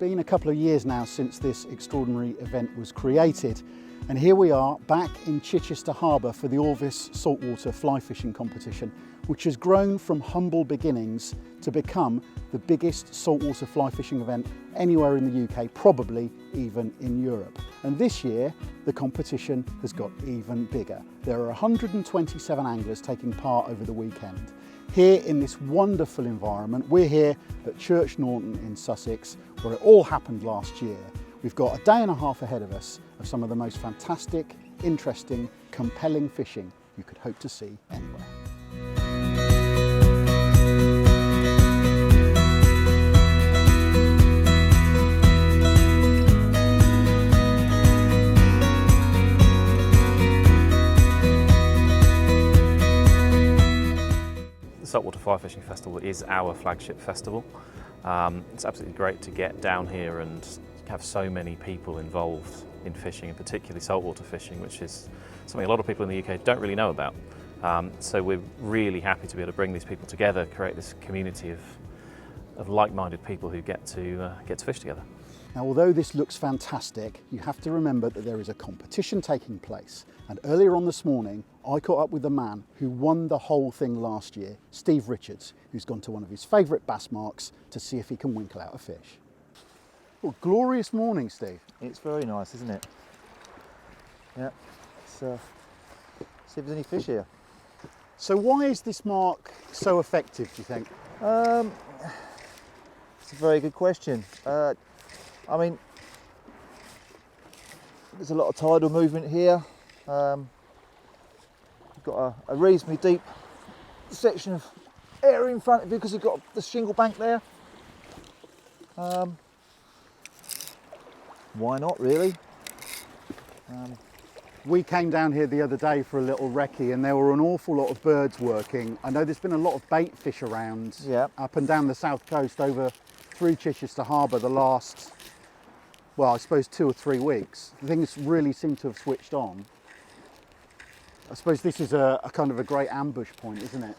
been a couple of years now since this extraordinary event was created, and here we are back in Chichester Harbour for the Orvis Saltwater Fly Fishing Competition, which has grown from humble beginnings to become the biggest saltwater fly fishing event anywhere in the UK, probably even in Europe. And this year, the competition has got even bigger. There are 127 anglers taking part over the weekend. Here in this wonderful environment, we're here at Church Norton in Sussex, where it all happened last year. We've got a day and a half ahead of us of some of the most fantastic, interesting, compelling fishing you could hope to see anywhere. The Saltwater Fly Fishing Festival is our flagship festival. It's absolutely great to get down here and have so many people involved in fishing, and particularly saltwater fishing, which is something a lot of people in the UK don't really know about. So we're really happy to be able to bring these people together, create this community of like-minded people who get to fish together. Now, although this looks fantastic, you have to remember that there is a competition taking place. And earlier on this morning, I caught up with the man who won the whole thing last year, Steve Richards, who's gone to one of his favourite bass marks to see if he can winkle out a fish. Well, glorious morning, Steve. It's very nice, isn't it? Yeah. So, see if there's any fish here. So why is this mark so effective, do you think? It's a very good question. I mean, there's a lot of tidal movement here. You've got a reasonably deep section of area in front of you because you've got the shingle bank there. Why not, really? We came down here the other day for a little recce and there were an awful lot of birds working. I know there's been a lot of bait fish around up and down the south coast over through Chichester Harbour the last, well, I suppose 2 or 3 weeks. Things really seem to have switched on. I suppose this is a kind of a great ambush point, isn't it?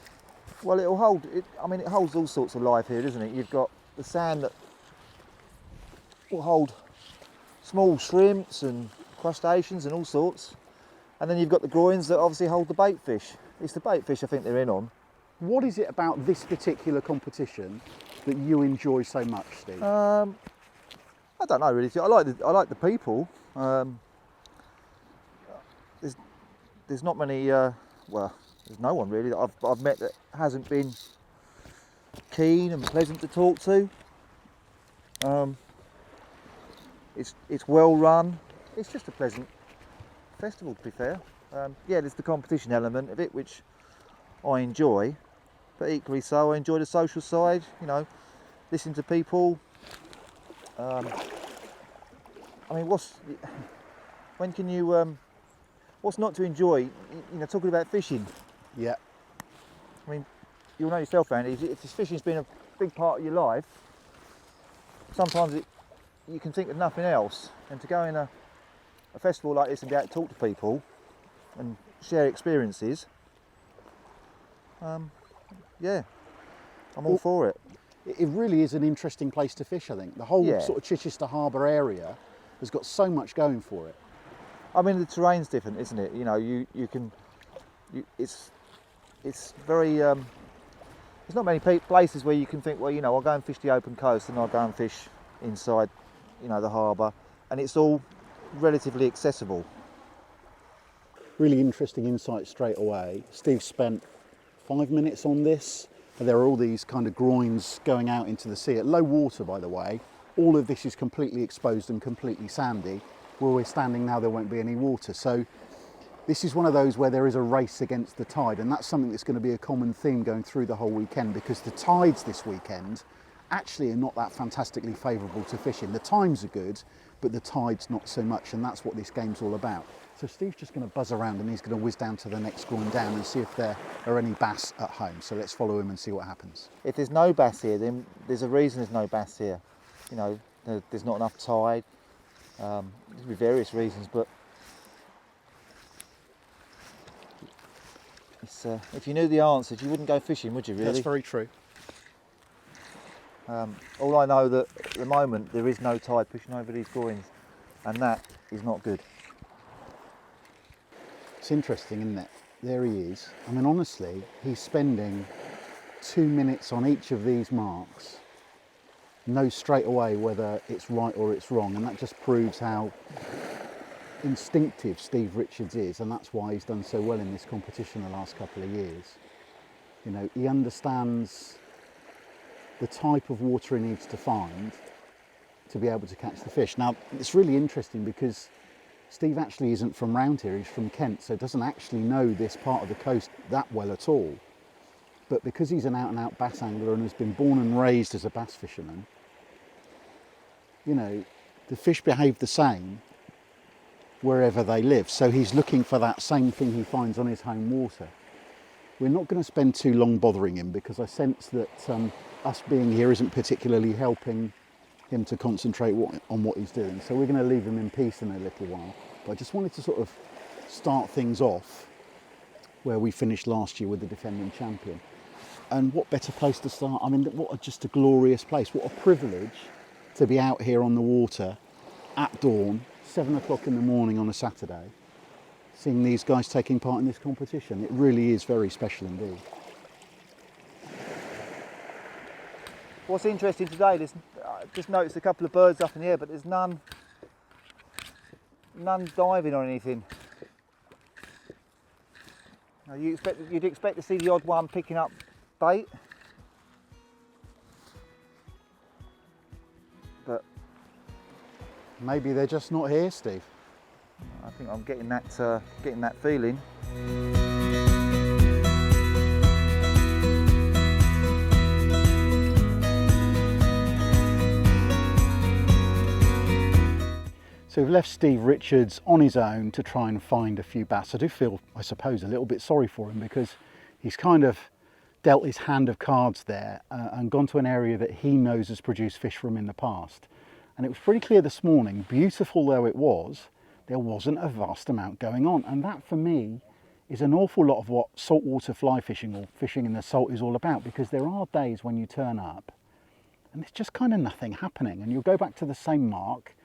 Well, it'll hold, it holds all sorts of life here, doesn't it? You've got the sand that will hold small shrimps and crustaceans and all sorts. And then you've got the groins that obviously hold the bait fish. It's the bait fish I think they're in on. What is it about this particular competition that you enjoy so much, Steve? I don't know really. I like the people. There's not many. Well, there's no one really that I've met that hasn't been keen and pleasant to talk to. It's well run. It's just a pleasant festival, to be fair. Yeah, there's the competition element of it, which I enjoy, but equally so I enjoy the social side. You know, listen to people. I mean, when can you? What's not to enjoy? You know, talking about fishing. Yeah. I mean, you'll know yourself, Andy. If this fishing's been a big part of your life, sometimes you can think of nothing else. And to go in a festival like this and be able to talk to people and share experiences, yeah, I'm all for it. It really is an interesting place to fish, I think. The whole sort of Chichester Harbour area has got so much going for it. I mean, the terrain's different, isn't it? You know, it's very, there's not many places where you can think, well, you know, I'll go and fish the open coast and I'll go and fish inside, you know, the harbour, and it's all relatively accessible. Really interesting insight straight away. Steve spent 5 minutes on this, and there are all these kind of groins going out into the sea at low water, by the way. All of this is completely exposed and completely sandy. Where we're standing now, there won't be any water. So this is one of those where there is a race against the tide, and that's something that's going to be a common theme going through the whole weekend, because the tides this weekend actually are not that fantastically favourable to fishing. The times are good, but the tide's not so much, and that's what this game's all about. So Steve's just going to buzz around and he's going to whiz down to the next groin down and see if there are any bass at home. So let's follow him and see what happens. If there's no bass here, then there's a reason there's no bass here. You know, there's not enough tide. There could be various reasons, but if you knew the answers, you wouldn't go fishing, would you, really? That's very true. All I know that at the moment there is no tide pushing over these groins, and that is not good. It's interesting, isn't it? There he is. I mean, honestly, he's spending 2 minutes on each of these marks, knows straight away whether it's right or it's wrong, and that just proves how instinctive Steve Richards is, and that's why he's done so well in this competition the last couple of years. You know, he understands the type of water he needs to find to be able to catch the fish. Now, it's really interesting because Steve actually isn't from round here, he's from Kent, so doesn't actually know this part of the coast that well at all. But because he's an out-and-out bass angler and has been born and raised as a bass fisherman, you know, the fish behave the same wherever they live. So he's looking for that same thing he finds on his home water. We're not going to spend too long bothering him because I sense that us being here isn't particularly helping him to concentrate on what he's doing. So we're going to leave him in peace in a little while. But I just wanted to sort of start things off where we finished last year with the defending champion. And what better place to start? I mean, what just a glorious place. What a privilege to be out here on the water at dawn, 7 o'clock in the morning on a Saturday, seeing these guys taking part in this competition. It really is very special indeed. What's interesting today, I just noticed a couple of birds up in the air, but there's none diving or anything. Now you'd expect to see the odd one picking up bait, but maybe they're just not here, Steve. I think I'm getting that feeling. So we've left Steve Richards on his own to try and find a few bass. I do feel, I suppose, a little bit sorry for him because he's kind of dealt his hand of cards there and gone to an area that he knows has produced fish from in the past. And it was pretty clear this morning, beautiful though it was, there wasn't a vast amount going on. And that for me is an awful lot of what saltwater fly fishing or fishing in the salt is all about, because there are days when you turn up and there's just kind of nothing happening, and you'll go back to the same mark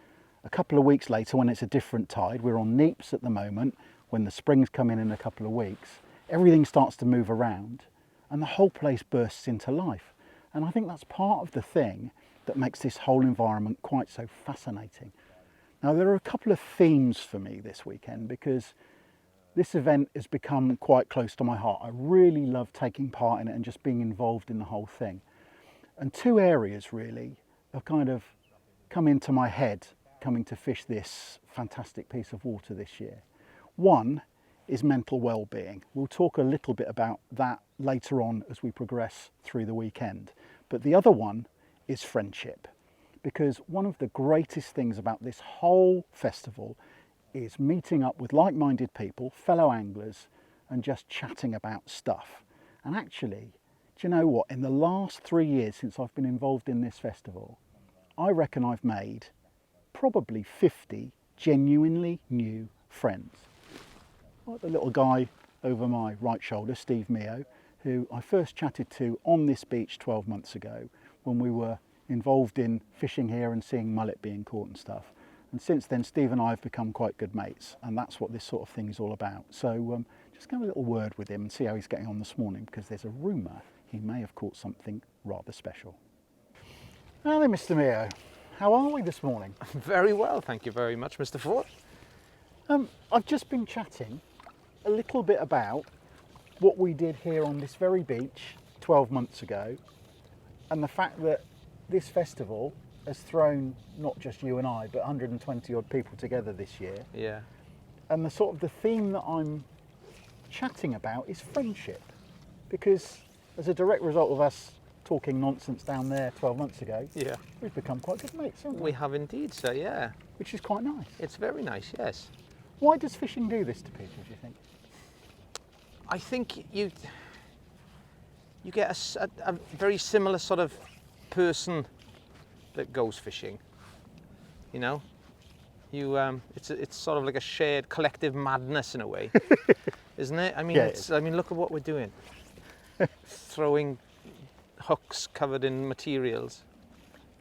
a couple of weeks later when it's a different tide. We're on neeps at the moment. When the springs come in a couple of weeks, everything starts to move around and the whole place bursts into life. And I think that's part of the thing that makes this whole environment quite so fascinating. Now, there are a couple of themes for me this weekend because this event has become quite close to my heart. I really love taking part in it and just being involved in the whole thing. And two areas really have kind of come into my head coming to fish this fantastic piece of water this year. One is mental well-being. We'll talk a little bit about that later on as we progress through the weekend. But the other one is friendship, because one of the greatest things about this whole festival is meeting up with like-minded people, fellow anglers, and just chatting about stuff. And actually, do you know what? In the last 3 years since I've been involved in this festival, I reckon I've made probably 50 genuinely new friends. Like the little guy over my right shoulder, Steve Mio, who I first chatted to on this beach 12 months ago when we were involved in fishing here and seeing mullet being caught and stuff. And since then, Steve and I have become quite good mates, and that's what this sort of thing is all about. So just have a little word with him and see how he's getting on this morning, because there's a rumour he may have caught something rather special. Now then, Mr. Mio, how are we this morning? Very well, thank you very much, Mr. Ford. I've just been chatting a little bit about what we did here on this very beach 12 months ago, and the fact that this festival has thrown not just you and I, but 120 odd people together this year. Yeah. And the sort of the theme that I'm chatting about is friendship, because as a direct result of us talking nonsense down there 12 months ago, Yeah. we've become quite good mates, haven't We have indeed, sir, yeah. Which is quite nice. It's very nice, yes. Why does fishing do this to people, do you think? I think you get a very similar sort of person that goes fishing, you know? It's sort of like a shared collective madness in a way, isn't it? I mean, Yeah, I mean, look at what we're doing. Throwing hooks covered in materials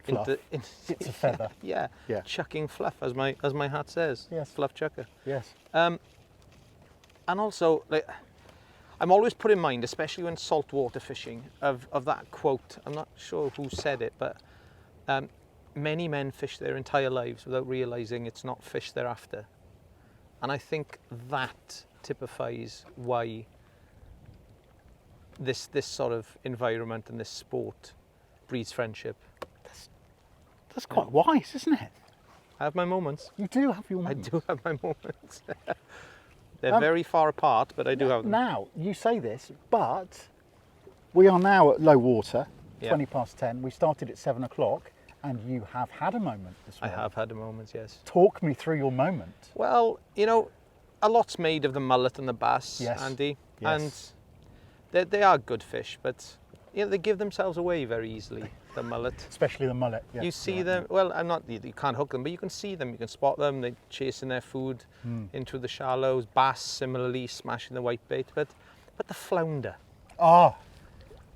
Fluff. It's a feather. Yeah. Yeah. Chucking fluff, as my hat says. Yes. Fluff chucker. Yes. And also, like, I'm always put in mind, especially when saltwater fishing, of that quote. I'm not sure who said it, but many men fish their entire lives without realising it's not fish they're after. And I think that typifies why this sort of environment and this sport breeds friendship. That's quite wise, isn't it? I have my moments. You do have your moments. I do have my moments. They're very far apart, but I do have them. Now, you say this, but we are now at low water, Yeah. 20 past 10. We started at 7 o'clock, and you have had a moment this I morning. have had a moment, yes. Talk me through your moment. Well, you know, a lot's made of the mullet and the bass, Yes. Andy. Yes. And they are good fish, but you know, they give themselves away very easily, the mullet. Especially the mullet. Yes, You see right. them, well, you can't hook them, but you can see them, you can spot them, they're chasing their food into the shallows. Bass, similarly, smashing the whitebait, but the flounder, Ah,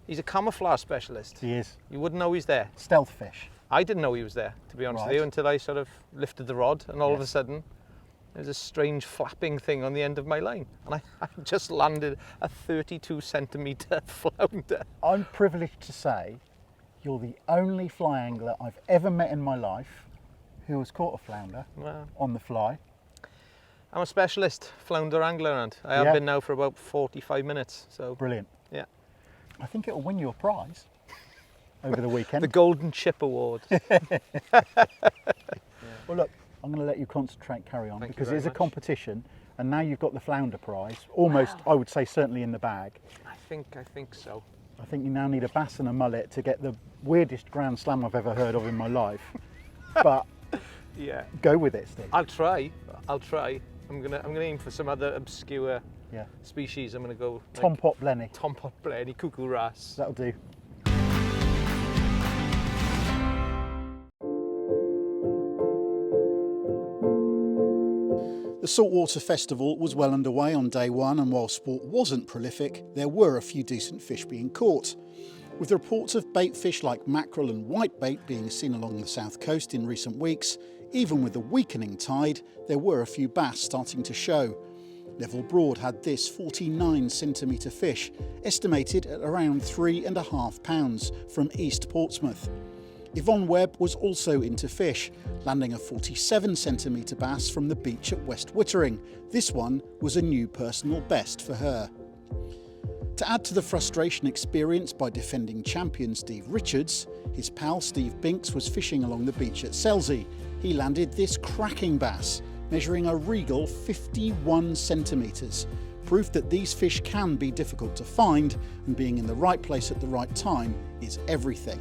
he's a camouflage specialist. he is. You wouldn't know he's there. Stealth fish. I didn't know he was there, to be honest with Right. you, until I sort of lifted the rod, and all of a Yes. sudden, there's a strange flapping thing on the end of my line, and I just landed a 32 centimetre flounder. I'm privileged to say you're the only fly angler I've ever met in my life who has caught a flounder Well, on the fly. I'm a specialist flounder angler, and I have Yeah. been now for about 45 minutes, so Brilliant. yeah. I think it'll win you a prize over the weekend. The Golden Chip Award. Well, look, I'm going to let you concentrate, carry on, Thank you because it very is a much. competition, and now you've got the flounder prize, almost, I would say, certainly in the bag. I think so. I think you now need a bass and a mullet to get the weirdest Grand Slam I've ever heard of in my life. But Yeah. go with it, Steve. I'll try. I'm gonna aim for some other obscure Yeah. species. I'm gonna go like Tom Pot Blenny, Tom Pot Blenny, cuckoo wrasse. that'll do. The Saltwater Festival was well underway on day one, and while sport wasn't prolific, there were a few decent fish being caught. With reports of bait fish like mackerel and whitebait being seen along the south coast in recent weeks, even with the weakening tide, there were a few bass starting to show. Neville Broad had this 49 centimetre fish, estimated at around £3.5 from East Portsmouth. Yvonne Webb was also into fish, landing a 47 centimetre bass from the beach at West Wittering. This one was a new personal best for her. To add to the frustration experienced by defending champion Steve Richards, his pal Steve Binks was fishing along the beach at Selsey. He landed this cracking bass, measuring a regal 51 centimetres. Proof that these fish can be difficult to find, and being in the right place at the right time is everything.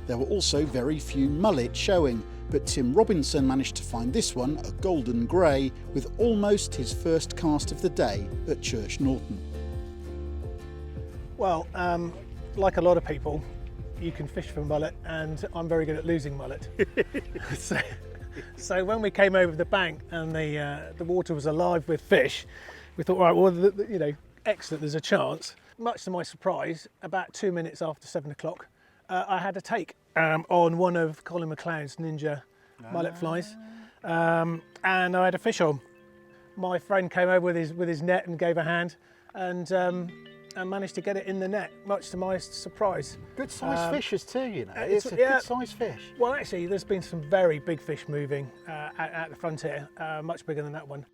There were also very few mullet showing, but Tim Robinson managed to find this one, a golden grey, with almost his first cast of the day at Church Norton. Well, like a lot of people, you can fish for mullet, and I'm very good at losing mullet. So when we came over the bank and the water was alive with fish, we thought, right, well, excellent, there's a chance. Much to my surprise, about 2 minutes after 7 o'clock, I had a take on one of Colin McLeod's Ninja mullet flies, and I had a fish on. My friend came over with his net and gave a hand, and managed to get it in the net, much to my surprise. Good sized fishes too, it's It's a yeah. good sized fish. Well, actually, there's been some very big fish moving at the frontier, much bigger than that one.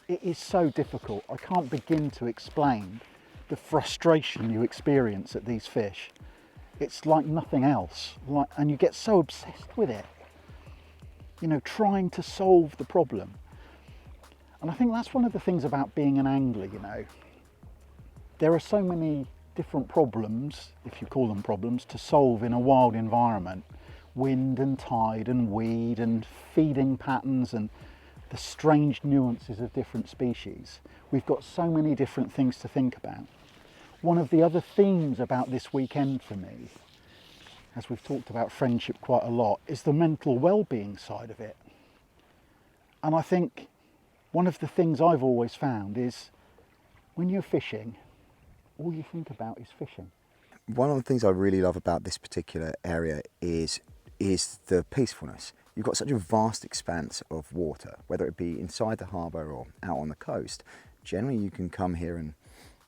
It is so difficult. I can't begin to explain the frustration you experience at these fish. It's like nothing else, and you get so obsessed with it, trying to solve the problem. And I think that's one of the things about being an angler, There are so many different problems, if you call them problems, to solve in a wild environment. Wind and tide and weed and feeding patterns and the strange nuances of different species. We've got so many different things to think about. One of the other themes about this weekend for me as we've talked about friendship quite a lot, is the mental well-being side of it. And I think one of the things I've always found is when you're fishing, all you think about is fishing. One of the things I really love about this particular area is the peacefulness. You've got such a vast expanse of water, whether it be inside the harbour or out on the coast. Generally you can come here and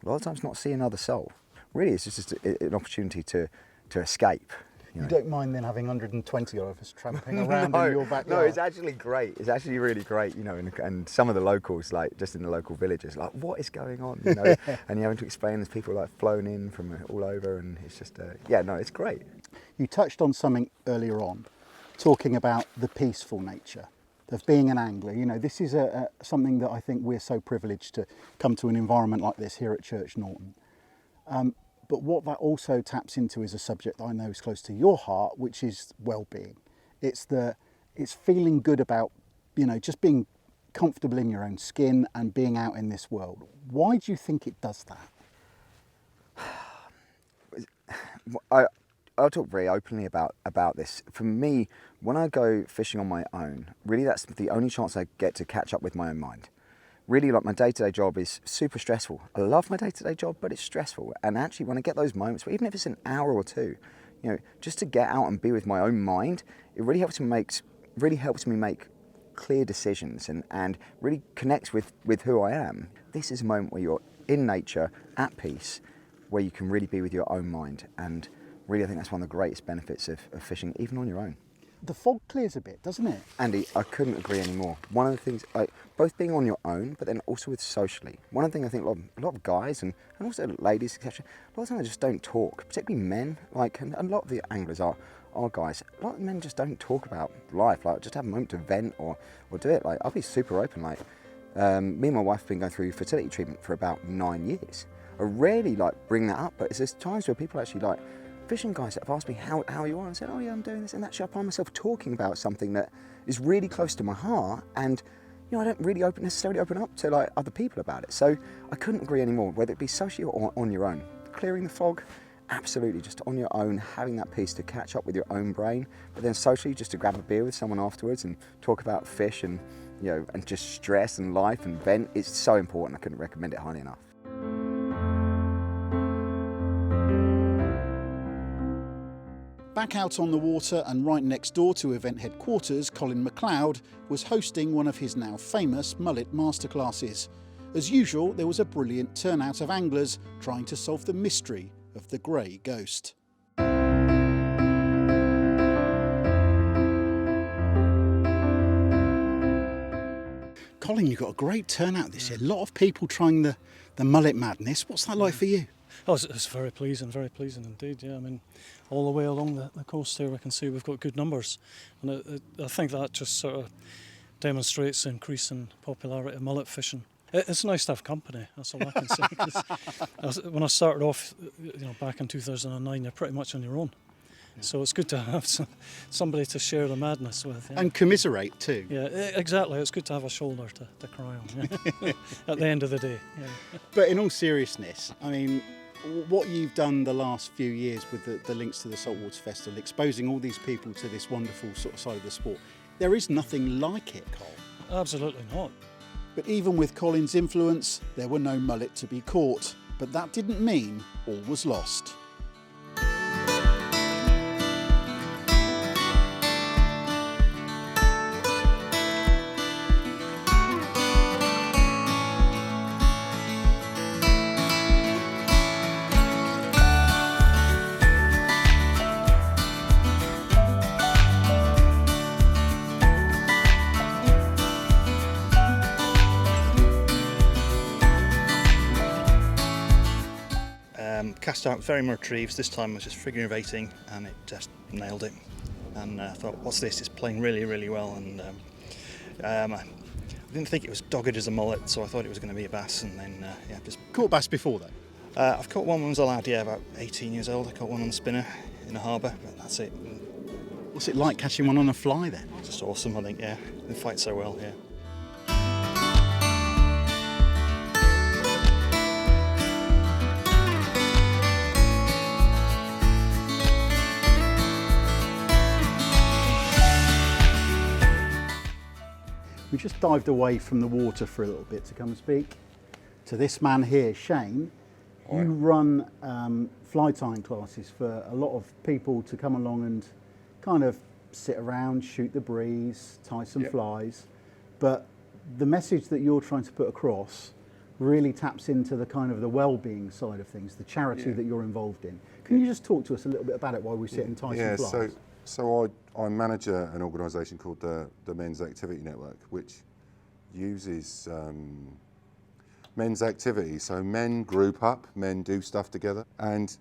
a lot of times not see another soul. Really it's just an opportunity to escape. You don't mind then having 120 of us tramping around in your backyard? No, it's actually great. It's actually really great, you know, and some of the locals, like just in the local villages, like, what is going on, you know? And you're having to explain, there's people like flown in from all over, and it's just, yeah, no, it's great. You touched on something earlier on, talking about the peaceful nature of being an angler. You know, this is something that I think we're so privileged to come to an environment like this here at Church Norton. But what that also taps into is a subject that I know is close to your heart, which is well-being. It's feeling good about, you know, just being comfortable in your own skin and being out in this world. Why do you think it does that? I'll talk very openly about this. For me, when I go fishing on my own, really that's the only chance I get to catch up with my own mind. Really, like, my day-to-day job is super stressful. I love my day-to-day job, but it's stressful. And actually, when I get those moments, even if it's an hour or two, you know, just to get out and be with my own mind, it really helps me make clear decisions and really connects with who I am. This is a moment where you're in nature, at peace, where you can really be with your own mind. And really, I think that's one of the greatest benefits of fishing, even on your own. The fog clears a bit, doesn't it? Andy, I couldn't agree anymore. One of the things, both being on your own, but then also with socially. One of the things I think a lot of guys and also ladies, etc., a lot of times they just don't talk, particularly men. Like, and a lot of the anglers are guys. A lot of men just don't talk about life, like just have a moment to vent or do it. Like, I'll be super open. Like, me and my wife have been going through fertility treatment for about 9 years. I rarely bring that up, but there's times where people actually fishing guys that have asked me how you are, and said, oh yeah, I'm doing this, and actually I find myself talking about something that is really close to my heart, and you know, I don't really necessarily open up to other people about it. So I couldn't agree anymore, whether it be socially or on your own. Clearing the fog, absolutely, just on your own, having that peace to catch up with your own brain, but then socially just to grab a beer with someone afterwards and talk about fish and, you know, and just stress and life and vent. It's so important. I couldn't recommend it highly enough. Back out on the water and right next door to event headquarters, Colin MacLeod was hosting one of his now famous mullet masterclasses. As usual, there was a brilliant turnout of anglers trying to solve the mystery of the grey ghost. Colin, you've got a great turnout this year. A lot of people trying the mullet madness. What's that like for you? Oh, it's very pleasing indeed, yeah. I mean, all the way along the coast here, I can see we've got good numbers. And I think that just sort of demonstrates the increase in popularity of mullet fishing. It's nice to have company, that's all I can say. 'Cause when I started off, you know, back in 2009, you're pretty much on your own. Yeah. So it's good to have somebody to share the madness with. Yeah. And commiserate too. Yeah, exactly. It's good to have a shoulder to cry on, yeah. At the end of the day. Yeah. But in all seriousness, I mean, what you've done the last few years with the links to the Saltwater Festival, exposing all these people to this wonderful sort of side of the sport, there is nothing like it, Col. Absolutely not. But even with Colin's influence, there were no mullet to be caught. But that didn't mean all was lost. Cast out very much reefs. This time I was just figure of 18 and it just nailed it. And I thought, what's this? It's playing really, really well. And I didn't think it was dogged as a mullet, so I thought it was going to be a bass. And then, yeah, just caught bass before though. I've caught one when I was a lad, yeah, about 18 years old. I caught one on the spinner in a harbour, but that's it. What's it like catching one on a fly then? Just awesome, I think. Yeah, they fight so well. Yeah. We just dived away from the water for a little bit to come and speak to this man here, Shane. You run fly tying classes for a lot of people to come along and kind of sit around, shoot the breeze, tie some flies. But the message that you're trying to put across really taps into the kind of the well-being side of things, the charity that you're involved in. Can you just talk to us a little bit about it while we sit and tie some flies? So I manage an organisation called the Men's Activity Network, which uses men's activity. So men group up, men do stuff together, and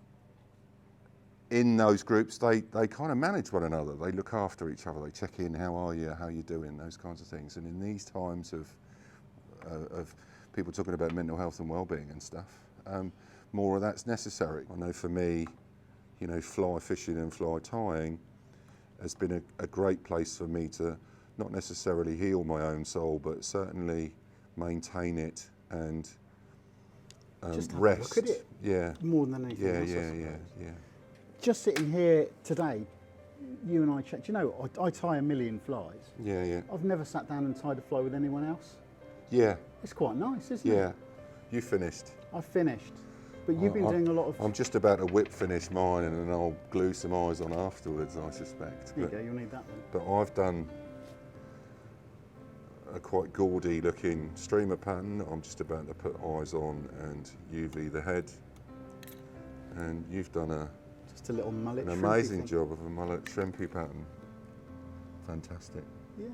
in those groups they kind of manage one another. They look after each other. They check in, how are you, how you doing, those kinds of things. And in these times of people talking about mental health and well-being and stuff, more of that's necessary. I know for me, you know, fly fishing and fly tying has been a great place for me to not necessarily heal my own soul, but certainly maintain it and just have rest. a look at it. Yeah. More than anything else. Yeah. Just sitting here today, you and I chat. You know, I tie a million flies. Yeah. I've never sat down and tied a fly with anyone else. Yeah. It's quite nice, isn't it? Yeah. You finished. I finished. But you've been doing a lot of... I'm just about to whip finish mine and then I'll glue some eyes on afterwards, I suspect. There you go, you'll need that one. But I've done a quite gaudy looking streamer pattern that I'm just about to put eyes on and UV the head. And you've done just a little mullet an amazing job of a mullet shrimpy pattern. Fantastic. Yeah.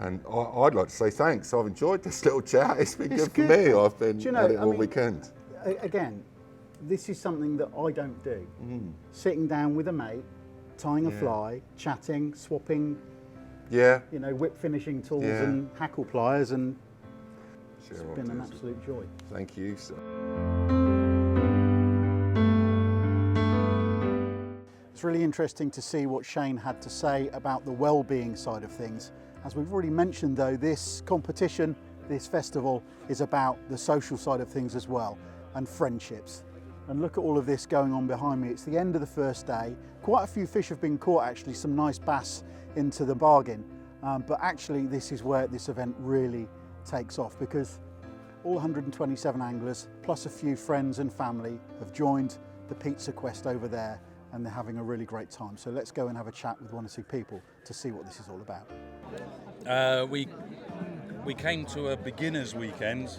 And I'd like to say thanks. I've enjoyed this little chat. It's been good for me. I've been at it all weekend. Again, this is something that I don't do. Sitting down with a mate, tying a fly, chatting, swapping, you know, whip finishing tools and hackle pliers, and it's been an absolute joy. Thank you, sir. It's really interesting to see what Shane had to say about the well-being side of things. As we've already mentioned though, this competition, this festival is about the social side of things as well, and friendships. And look at all of this going on behind me. It's the end of the first day. Quite a few fish have been caught actually, some nice bass into the bargain. But actually this is where this event really takes off, because all 127 anglers, plus a few friends and family, have joined the pizza quest over there, and they're having a really great time. So let's go and have a chat with one or two people to see what this is all about. We came to a beginners weekend,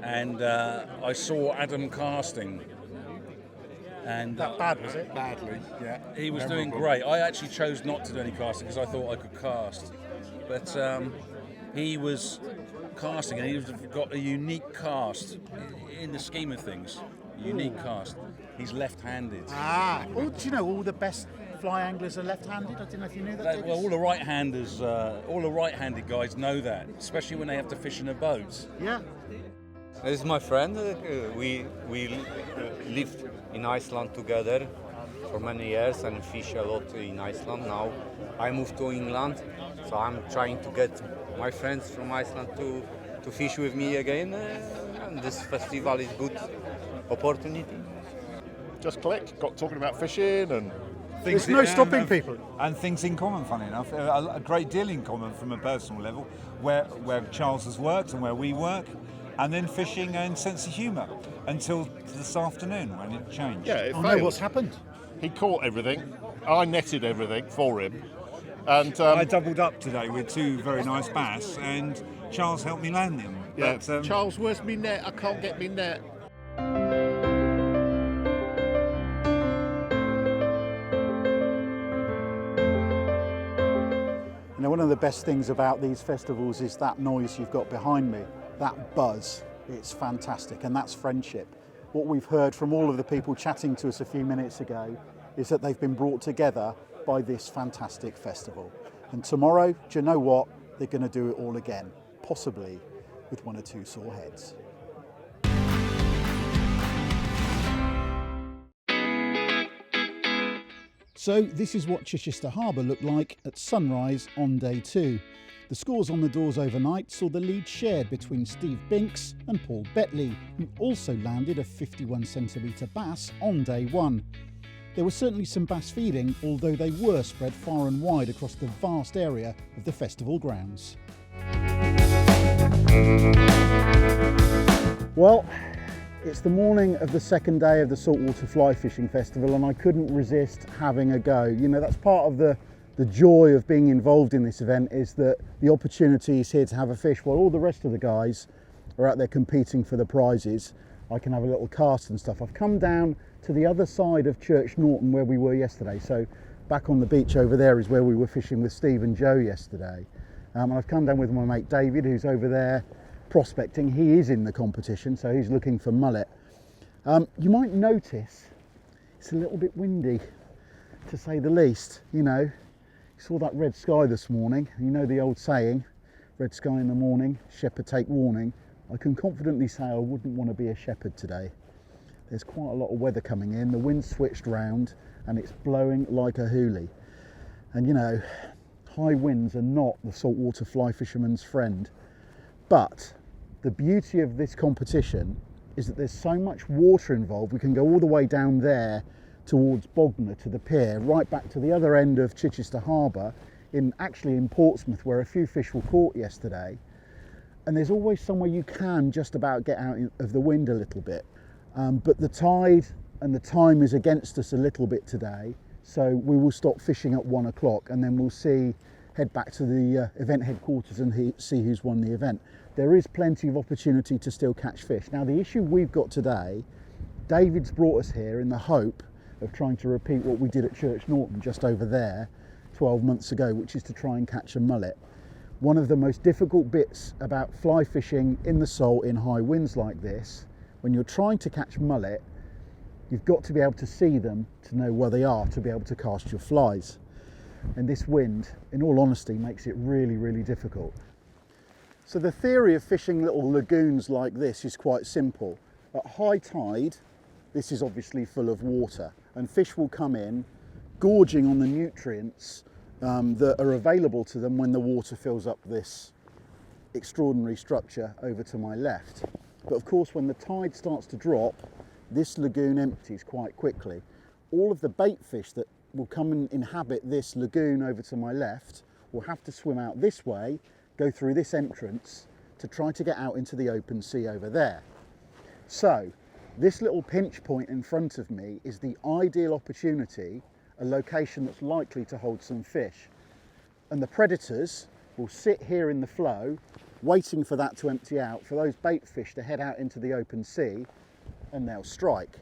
and I saw Adam casting. And that bad, was it? Badly, yeah. He was doing great. I actually chose not to do any casting because I thought I could cast. But he was casting, and he's got a unique cast in the scheme of things. Unique cast. He's left-handed. Well, do you know all the best fly anglers are left-handed? I don't know if you knew that. Well, all the right-handers, all the right-handed guys know that, especially when they have to fish in a boat. Yeah. This is my friend. We lived in Iceland together for many years and fish a lot in Iceland. Now I moved to England, so I'm trying to get my friends from Iceland to fish with me again. And this festival is good opportunity. Just clicked, got talking about fishing and There's no stopping people. And things in common, funny enough. A great deal in common from a personal level, where Charles has worked and where we work, and then fishing and sense of humour until this afternoon when it changed. Yeah, it failed. What's happened? He caught everything. I netted everything for him. And I doubled up today with two very nice bass, and Charles helped me land them. Yeah, but, Charles, where's me net? I can't get me net. You know, one of the best things about these festivals is that noise you've got behind me, that buzz. It's fantastic, and that's friendship. What we've heard from all of the people chatting to us a few minutes ago is that they've been brought together by this fantastic festival. And tomorrow, do you know what? They're going to do it all again, possibly with one or two sore heads. So this is what Chichester Harbour looked like at sunrise on day 2. The scores on the doors overnight saw the lead shared between Steve Binks and Paul Betley, who also landed a 51cm bass on day 1. There was certainly some bass feeding, although they were spread far and wide across the vast area of the festival grounds. Well, it's the morning of the second day of the Saltwater Fly Fishing Festival, and I couldn't resist having a go. You know, that's part of the joy of being involved in this event, is that the opportunity is here to have a fish while all the rest of the guys are out there competing for the prizes. I can have a little cast and stuff. I've come down to the other side of Church Norton where we were yesterday. So back on the beach over there is where we were fishing with Steve and Joe yesterday. And I've come down with my mate David, who's over there prospecting. He is in the competition, so he's looking for mullet. You might notice it's a little bit windy, to say the least. You know, you saw that red sky this morning. You know the old saying, red sky in the morning, shepherd take warning. I can confidently say I wouldn't want to be a shepherd today. There's quite a lot of weather coming in, the wind's switched round and it's blowing like a hoolie. And you know, high winds are not the saltwater fly fisherman's friend. But the beauty of this competition is that there's so much water involved. We can go all the way down there towards Bognor to the pier, right back to the other end of Chichester Harbour, actually in Portsmouth, where a few fish were caught yesterday. And there's always somewhere you can just about get out of the wind a little bit. But the tide and the time is against us a little bit today, so we will stop fishing at 1 o'clock and then we'll head back to the event headquarters and see who's won the event. There is plenty of opportunity to still catch fish. Now the issue we've got today, David's brought us here in the hope of trying to repeat what we did at Church Norton just over there 12 months ago, which is to try and catch a mullet. One of the most difficult bits about fly fishing in the Salt in high winds like this, when you're trying to catch mullet, you've got to be able to see them to know where they are, to be able to cast your flies. And this wind, in all honesty, makes it really, really difficult. So the theory of fishing little lagoons like this is quite simple. At high tide, this is obviously full of water, and fish will come in, gorging on the nutrients that are available to them when the water fills up this extraordinary structure over to my left. But of course, when the tide starts to drop, this lagoon empties quite quickly. All of the bait fish that will come and inhabit this lagoon over to my left will have to swim out this way, go through this entrance to try to get out into the open sea over there. So this little pinch point in front of me is the ideal opportunity, a location that's likely to hold some fish. And the predators will sit here in the flow, waiting for that to empty out, for those bait fish to head out into the open sea, and they'll strike.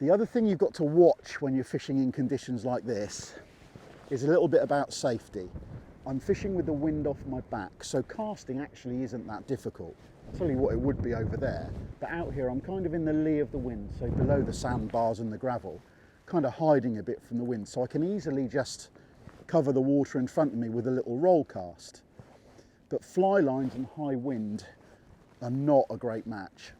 The other thing you've got to watch when you're fishing in conditions like this is a little bit about safety. I'm fishing with the wind off my back, so casting actually isn't that difficult. I'll tell you what it would be over there, but out here I'm kind of in the lee of the wind, so below the sandbars and the gravel, kind of hiding a bit from the wind, so I can easily just cover the water in front of me with a little roll cast. But fly lines and high wind are not a great match,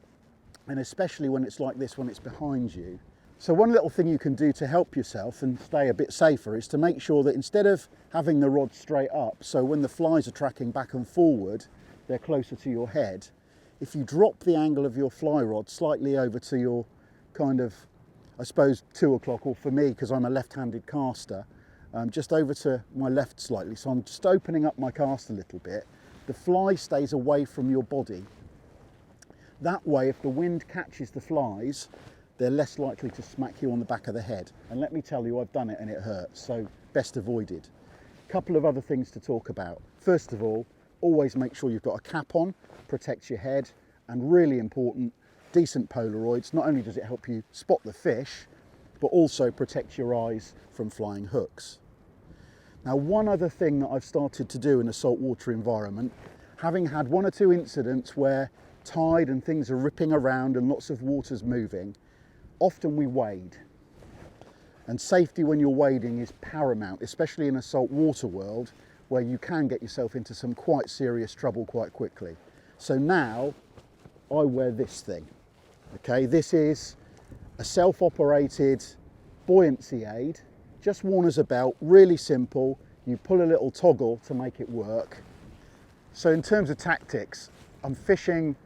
and especially when it's like this, when it's behind you. So one little thing you can do to help yourself and stay a bit safer is to make sure that instead of having the rod straight up, so when the flies are tracking back and forward, they're closer to your head, if you drop the angle of your fly rod slightly over to your kind of, I suppose 2 o'clock, or for me, because I'm a left-handed caster, just over to my left slightly, so I'm just opening up my cast a little bit, the fly stays away from your body. That way, if the wind catches the flies, they're less likely to smack you on the back of the head. And let me tell you, I've done it and it hurts, so best avoided. A couple of other things to talk about. First of all, always make sure you've got a cap on, protects your head, and really important, decent Polaroids. Not only does it help you spot the fish, but also protects your eyes from flying hooks. Now, one other thing that I've started to do in a saltwater environment, having had 1 or 2 incidents where tide and things are ripping around and lots of water's moving, often we wade. And safety when you're wading is paramount, especially in a saltwater world where you can get yourself into some quite serious trouble quite quickly. So now I wear this thing. Okay, this is a self-operated buoyancy aid, just worn as a belt, really simple. You pull a little toggle to make it work. So in terms of tactics, I'm fishing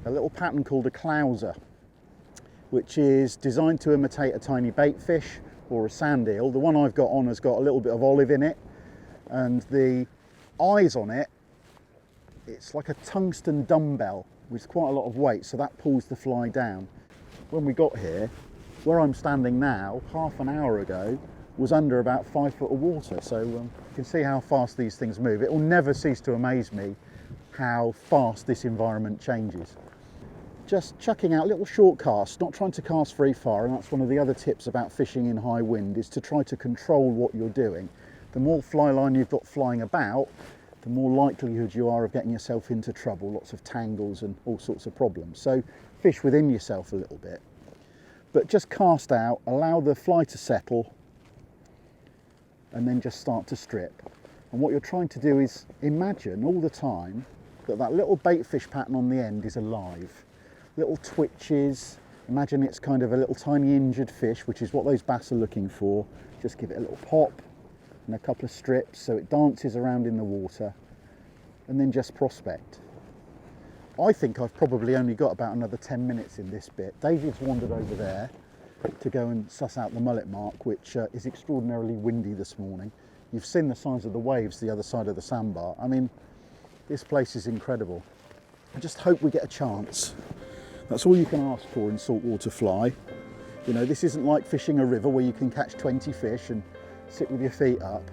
a little pattern called a clouser, which is designed to imitate a tiny bait fish or a sand eel. The one I've got on has got a little bit of olive in it, and the eyes on it, it's like a tungsten dumbbell with quite a lot of weight, so that pulls the fly down. When we got here, where I'm standing now, half an hour ago, was under about 5 foot of water, so you can see how fast these things move. It will never cease to amaze me how fast this environment changes. Just chucking out little short casts, not trying to cast very far, and that's one of the other tips about fishing in high wind, is to try to control what you're doing. The more fly line you've got flying about, the more likelihood you are of getting yourself into trouble, lots of tangles and all sorts of problems. So fish within yourself a little bit, but just cast out, allow the fly to settle, and then just start to strip. And what you're trying to do is imagine all the time that that little bait fish pattern on the end is alive. Little twitches, imagine it's kind of a little tiny injured fish, which is what those bass are looking for. Just give it a little pop and a couple of strips so it dances around in the water, and then just prospect. I think I've probably only got about another 10 minutes in this bit. David's wandered over there to go and suss out the mullet mark, which is extraordinarily windy this morning. You've seen the size of the waves the other side of the sandbar. I mean, this place is incredible. I just hope we get a chance. That's all you can ask for in saltwater fly. You know, this isn't like fishing a river where you can catch 20 fish and sit with your feet up.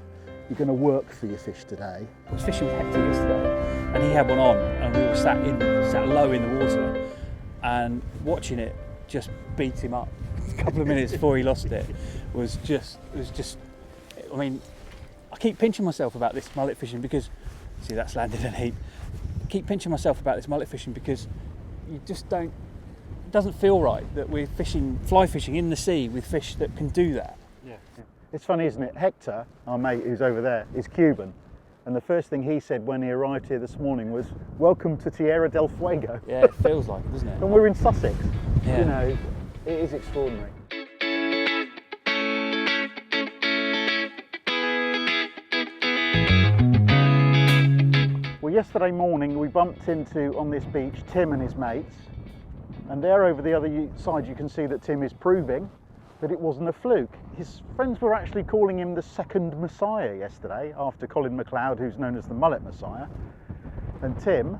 You're going to work for your fish today. I was fishing with Hector yesterday, and he had one on, and we were sat low in the water, and watching it just beat him up a couple of minutes before he lost it. I mean, I keep pinching myself about this mullet fishing because, see, that's landed an heap. I keep pinching myself about this mullet fishing because you just don't, it doesn't feel right that we're fishing, fly fishing in the sea with fish that can do that. Yeah. It's funny, isn't it? Hector, our mate who's over there, is Cuban. And the first thing he said when he arrived here this morning was, "Welcome to Tierra del Fuego." Yeah, it feels like it, doesn't it? And we're in Sussex. Yeah. You know, it is extraordinary. Well, yesterday morning we bumped into, on this beach, Tim and his mates. And there over the other side you can see that Tim is proving that it wasn't a fluke. His friends were actually calling him the second Messiah yesterday, after Colin MacLeod, who's known as the Mullet Messiah. And Tim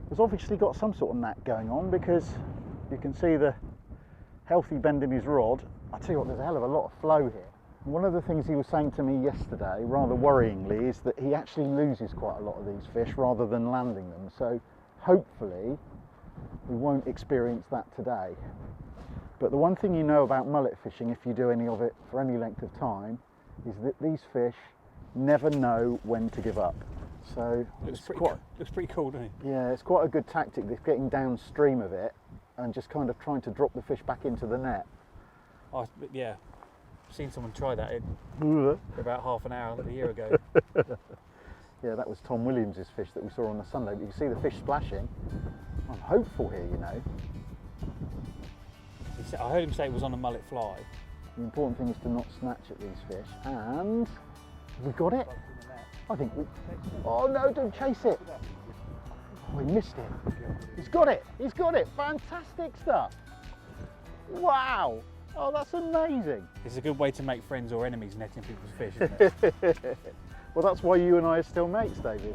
has obviously got some sort of knack going on, because you can see the healthy bend in his rod. I tell you what, there's a hell of a lot of flow here. And one of the things he was saying to me yesterday, rather worryingly, is that he actually loses quite a lot of these fish rather than landing them. So hopefully we won't experience that today. But the one thing you know about mullet fishing, if you do any of it for any length of time, is that these fish never know when to give up. So Looks pretty cool, doesn't it? Yeah, it's quite a good tactic, this getting downstream of it and just kind of trying to drop the fish back into the net. Yeah, I've seen someone try that for about half an hour a year ago. Yeah, that was Tom Williams' fish that we saw on the Sunday, but you can see the fish splashing. I'm hopeful here, you know. I heard him say it was on a mullet fly. The important thing is to not snatch at these fish. And we got it. I think we... Oh no, don't chase it. Oh, we missed it. He's got it. He's got it. Fantastic stuff. Wow. Oh, that's amazing. It's a good way to make friends or enemies netting people's fish, isn't it? Well, that's why you and I are still mates, David.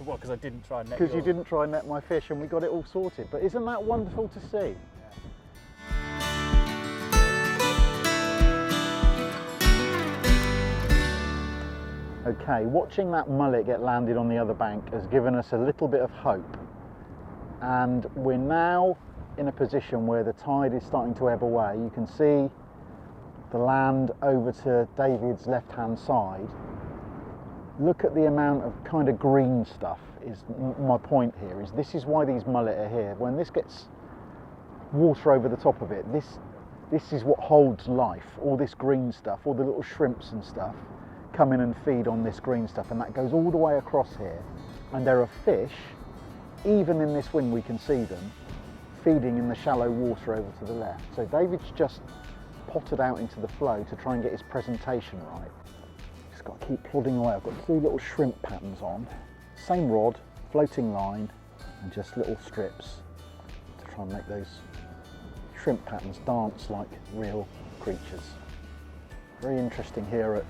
What, because I didn't try and net Because you didn't try and net my fish and we got it all sorted. But isn't that wonderful to see? Okay, watching that mullet get landed on the other bank has given us a little bit of hope. And we're now in a position where the tide is starting to ebb away. You can see the land over to David's left-hand side. Look at the amount of kind of green stuff, is my point here, is this is why these mullet are here. When this gets water over the top of it, this is what holds life, all this green stuff, all the little shrimps and stuff come in and feed on this green stuff, and that goes all the way across here. And there are fish, even in this wind we can see them, feeding in the shallow water over to the left. So David's just potted out into the flow to try and get his presentation right. Just got to keep plodding away. I've got 2 little shrimp patterns on, same rod, floating line, and just little strips to try and make those shrimp patterns dance like real creatures. Very interesting here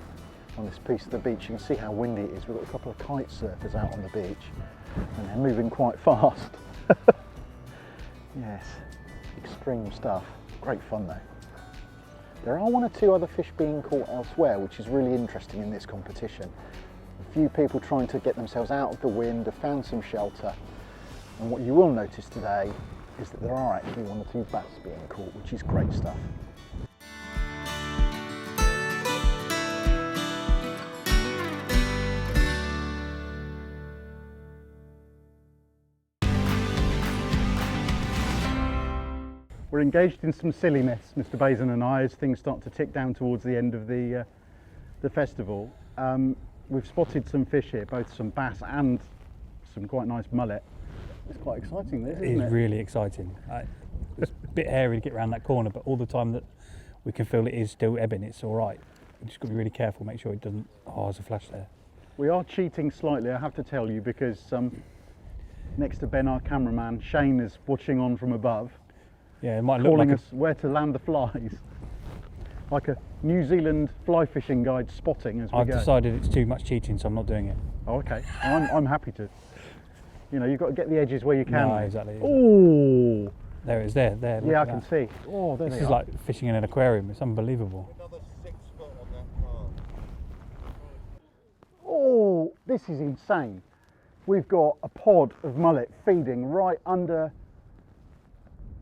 on this piece of the beach. You can see how windy it is. We've got a couple of kite surfers out on the beach and they're moving quite fast. Yes, extreme stuff. Great fun though. There are one or two other fish being caught elsewhere, which is really interesting in this competition. A few people trying to get themselves out of the wind, have found some shelter. And what you will notice today is that there are actually one or two bass being caught, which is great stuff. We're engaged in some silliness, Mr. Bazin and I, as things start to tick down towards the end of the festival. We've spotted some fish here, both some bass and some quite nice mullet. It's quite exciting, this, isn't it? It is really exciting. It's a bit hairy to get around that corner, but all the time that we can feel it is still ebbing, it's all right. We've just got to be really careful, make sure it doesn't, oh, there's a flash there. We are cheating slightly, I have to tell you, because next to Ben, our cameraman, Shane is watching on from above. Yeah, it might look calling like us where to land the flies. Like a New Zealand fly fishing guide spotting as we I've go. decided it's too much cheating, so I'm not doing it. Oh, okay. I'm happy to. You know, you've got to get the edges where you can. No, exactly. Oh! There it is, there. Yeah, I can see. Oh, there this they is are. like fishing in an aquarium, it's unbelievable. Oh, this is insane. We've got a pod of mullet feeding right under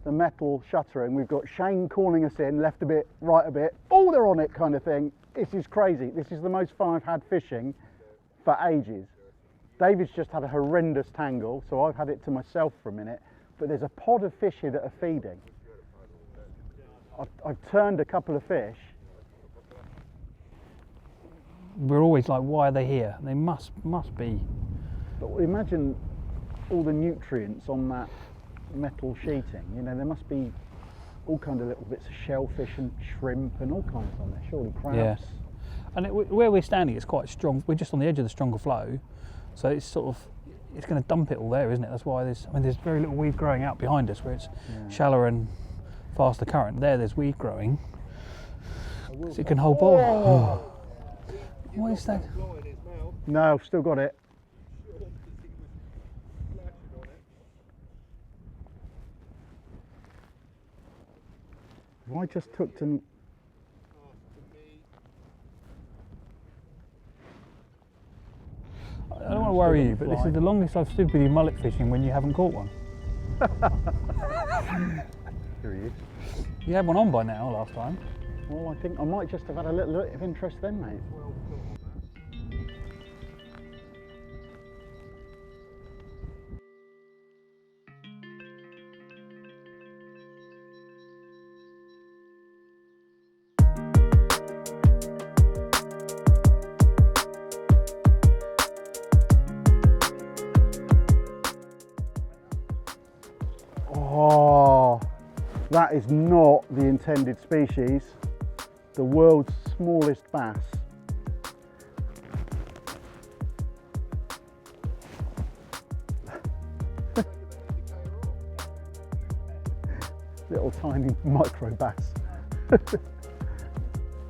the metal shuttering. We've got Shane calling us in, left a bit, right a bit. Oh, they're on it kind of thing. This is crazy. This is the most fun I've had fishing for ages. David's just had a horrendous tangle, so I've had it to myself for a minute. But there's a pod of fish here that are feeding. I've turned a couple of fish. We're always like, why are they here? They must be. But imagine all the nutrients on that metal sheeting. You know, there must be all kind of little bits of shellfish and shrimp and all kinds on there, surely crabs. Yeah. And where we're standing, it's quite strong. We're just on the edge of the stronger flow, so it's sort of, it's going to dump it all there, isn't it? That's why there's very little weed growing out behind us where it's shallower and faster current. There's weed growing, so it can hold ball. Oh. What is that? No, I've still got it. I just took and I don't want to worry you, but this is the longest I've stood with you mullet fishing when you haven't caught one. Here he is. You had one on by now last time. Well, I think I might just have had a little bit of interest then, mate. Oh, that is not the intended species. The world's smallest bass. Little tiny micro bass.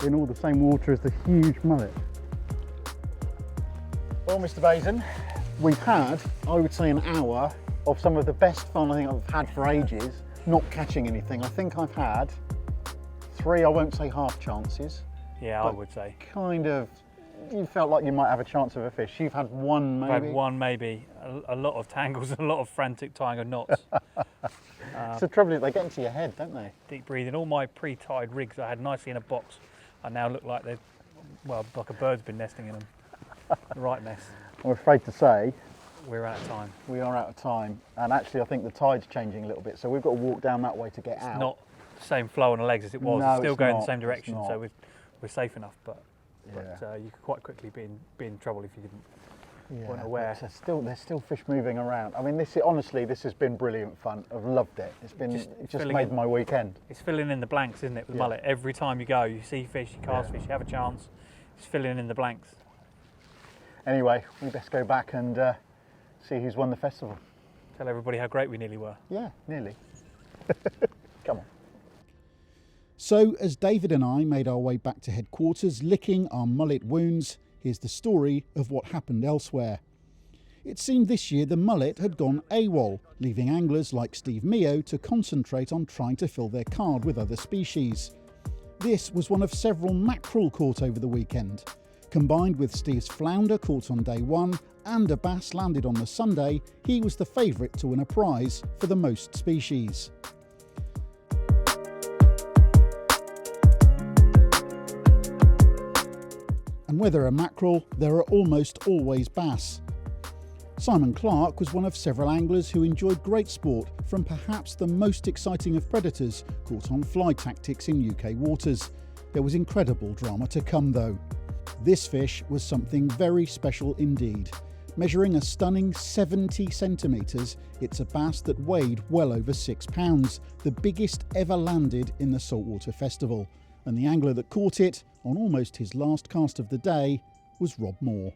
In all the same water as the huge mullet. Well, Mr. Bazin, we've had, I would say, an hour of some of the best fun I think I've had for ages, not catching anything. I think I've had 3, I won't say half chances. Yeah, I would say. Kind of, you felt like you might have a chance of a fish. You've had one maybe? I've had one maybe, a lot of tangles and a lot of frantic tying of knots. It's the trouble, they get into your head, don't they? Deep breathing. All my pre-tied rigs I had nicely in a box, I now look like they're, well, like a bird's been nesting in them. The right nest. I'm afraid to say, we're out of time. We are out of time, and actually I think the tide's changing a little bit, so we've got to walk down that way to get out. It's not the same flow on the legs as it was. No, it's still it's going not, the same direction, it's so not. we're safe enough. But Yeah. you could quite quickly be in trouble if you weren't Yeah, aware. but there's still fish moving around. I mean, honestly, this has been brilliant fun. I've loved it. It just made my weekend. It's filling in the blanks, isn't it, with mullet? Every time you go, you see fish, you cast fish, you have a chance. It's filling in the blanks. Anyway, we best go back and see who's won the festival. Tell everybody how great we nearly were. Yeah, nearly. Come on. So as David and I made our way back to headquarters, licking our mullet wounds, here's the story of what happened elsewhere. It seemed this year the mullet had gone AWOL, leaving anglers like Steve Mio to concentrate on trying to fill their card with other species. This was one of several mackerel caught over the weekend. Combined with Steve's flounder caught on day one and a bass landed on the Sunday, he was the favourite to win a prize for the most species. And where there are mackerel, there are almost always bass. Simon Clark was one of several anglers who enjoyed great sport from perhaps the most exciting of predators caught on fly tactics in UK waters. There was incredible drama to come though. This fish was something very special indeed. Measuring a stunning 70 centimetres, it's a bass that weighed well over 6 pounds, the biggest ever landed in the Saltwater Festival. And the angler that caught it, on almost his last cast of the day, was Rob Moore.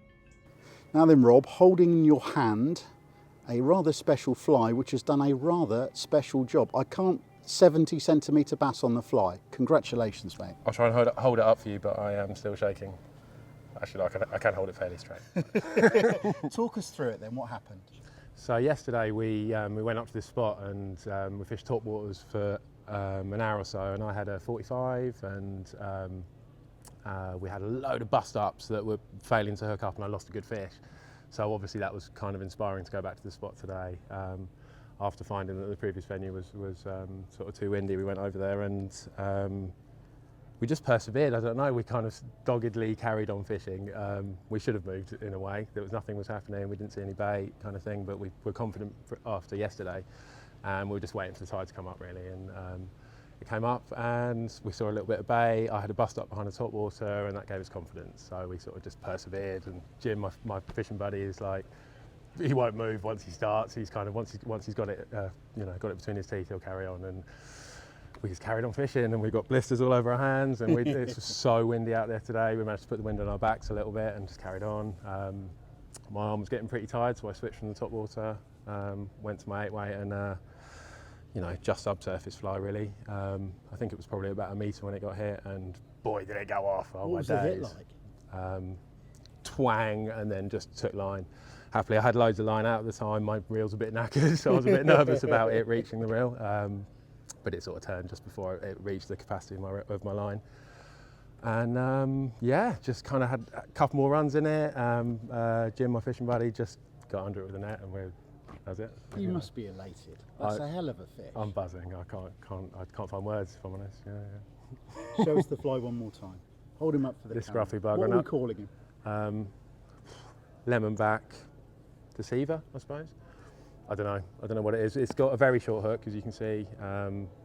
Now then Rob, holding in your hand a rather special fly which has done a rather special job. I can't 70 centimetre bass on the fly. Congratulations, mate. I'll try and hold it up for you, but I am still shaking. Actually, I can hold it fairly straight. Talk us through it then, what happened? So yesterday we went up to this spot and we fished top waters for an hour or so, and I had a 45 and we had a load of bust ups that were failing to hook up, and I lost a good fish. So obviously that was kind of inspiring to go back to the spot today. After finding that the previous venue was sort of too windy, we went over there and we just persevered. I don't know, we kind of doggedly carried on fishing. We should have moved in a way. Nothing was happening, we didn't see any bait kind of thing, but we were confident after yesterday, and we were just waiting for the tide to come up really. And it came up and we saw a little bit of bait. I had a bust up behind the top water and that gave us confidence. So we sort of just persevered, and Jim, my fishing buddy, is like, he won't move once he starts. He's kind of, once he's got it, got it between his teeth, he'll carry on. And we just carried on fishing, and we got blisters all over our hands, and it was so windy out there today. We managed to put the wind on our backs a little bit and just carried on. My arm was getting pretty tired, so I switched from the top water, went to my 8-weight and just subsurface fly really. I think it was probably about a metre when it got hit, and boy did it go off. Oh, what was the hit like? Twang, and then just took line. Happily I had loads of line out at the time. My reel's a bit knackered, so I was a bit nervous about it reaching the reel. But it sort of turned just before it reached the capacity of my line. And just kind of had a couple more runs in it. Jim, my fishing buddy, just got under it with a net, and that was it. You must be elated. That's a hell of a fish. I'm buzzing. I can't find words, if I'm honest. Yeah. Show us the fly one more time. Hold him up for the this camera. scruffy bugger. What are we calling him? Lemonback deceiver, I suppose. I don't know what it is. It's got a very short hook, as you can see,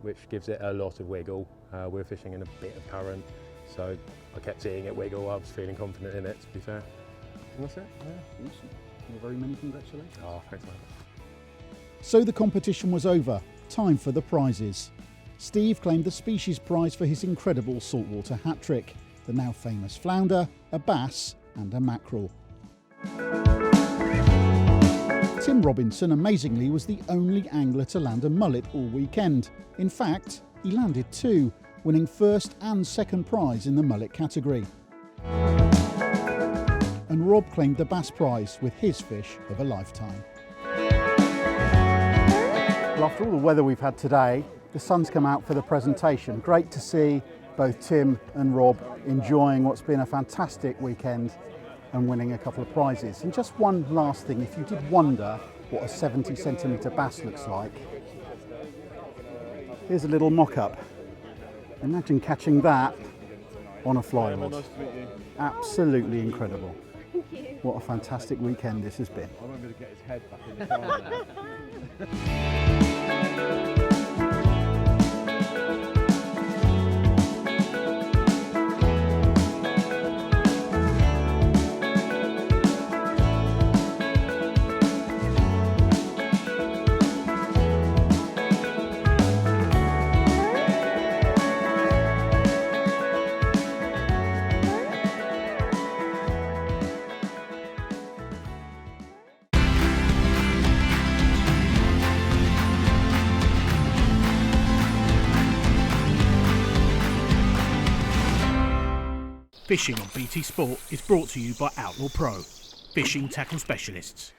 which gives it a lot of wiggle. We're fishing in a bit of current, so I kept seeing it wiggle. I was feeling confident in it, to be fair. And that's it. Yeah, awesome. Well, very many congratulations. Oh, thanks, mate. So the competition was over. Time for the prizes. Steve claimed the species prize for his incredible saltwater hat trick: the now famous flounder, a bass and a mackerel. Tim Robinson, amazingly, was the only angler to land a mullet all weekend. In fact, he landed 2, winning first and second prize in the mullet category. And Rob claimed the bass prize with his fish of a lifetime. Well, after all the weather we've had today, the sun's come out for the presentation. Great to see both Tim and Rob enjoying what's been a fantastic weekend and winning a couple of prizes. And just one last thing, if you did wonder what a 70 centimetre bass looks like, here's a little mock-up. Imagine catching that on a fly rod. Absolutely incredible. What a fantastic weekend this has been. I remember to get his head back in the car now. Fishing on BT Sport is brought to you by Outlaw Pro, fishing tackle specialists.